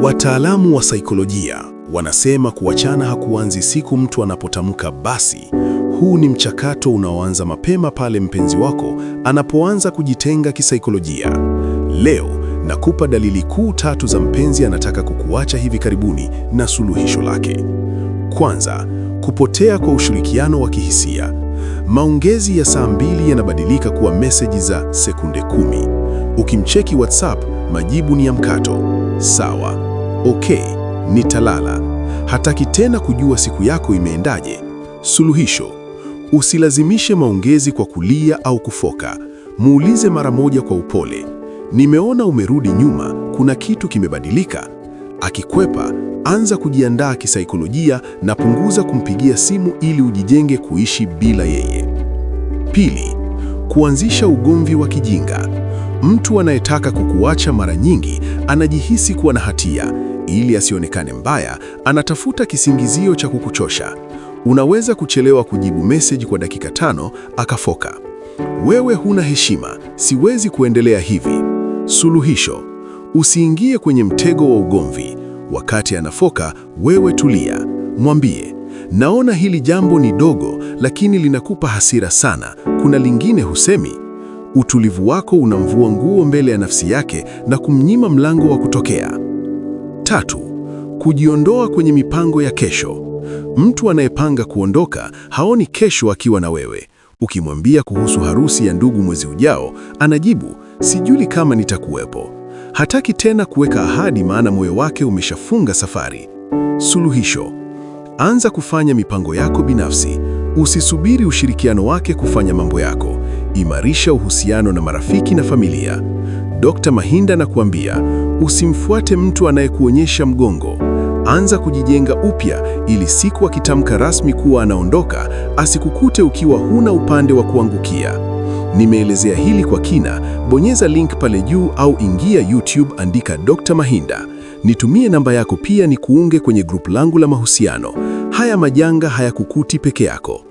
Wataalamu wa saikolojia wanasema kuachana hakuanzi siku mtu anapotamka basi. Huu ni mchakato unaoanza mapema pale mpenzi wako anapoanza kujitenga kisaikolojia. Leo nakupa dalili kuu 3 za mpenzi anataka kukuacha hivi karibuni na suluhisho lake. Kwanza, kupotea kwa ushirikiano wa kihisia. Maongezi ya saa 2 yanabadilika kuwa meseji za sekunde 10. Ukimcheki WhatsApp, majibu ni ya mkato. Sawa, okay, nitalala. Hataki tena kujua siku yako imeendaje. Suluhisho: usilazimishe maongezi kwa kulia au kufoka. Muulize mara moja kwa upole, nimeona umerudi nyuma, kuna kitu kimebadilika? Akikwepa, anza kujiandaa kisaikolojia na punguza kumpigia simu ili ujijenge kuishi bila yeye. Pili, kuanzisha ugomvi wa kijinga. Mtu anayetaka kukuacha mara nyingi anajihisi kuwa na hatia. Ili asionekane mbaya, anatafuta kisingizio cha kukuchosha. Unaweza kuchelewa kujibu message kwa dakika 5, akafoka, wewe huna heshima, siwezi kuendelea hivi. Suluhisho: usiingie kwenye mtego wa ugomvi. Wakati anafoka, wewe tulia, mwambie, naona hili jambo ni dogo, lakini linakupa hasira sana, kuna lingine husemi? Utulivu wako unamvua nguo mbele ya nafsi yake na kumnyima mlango wa kutokea. 3, kujiondoa kwenye mipango ya kesho. Mtu anayepanga kuondoka haoni kesho akiwa na wewe. Ukimwambia kuhusu harusi ya ndugu mwezi ujao, anajibu, sijui kama nitakuwepo. Hataki tena kuweka ahadi, maana moyo wake umeshafunga safari. Suluhisho: anza kufanya mipango yako binafsi. Usisubiri ushirikiano wake kufanya mambo yako. Imarisha uhusiano na marafiki na familia. Dr. Mahinda anakuambia, usimfuate mtu anayekuonyesha mgongo. Anza kujijenga upya ili siku akitamka rasmi kuwa anaondoka, asikukute ukiwa huna upande wa kuangukia. Nimeelezea hili kwa kina, bonyeza link pale juu au ingia YouTube, andika Dr. Mahinda. Nitumie namba yako pia ni kuunge kwenye grupu langu la mahusiano. Haya majanga hayakukuti peke yako.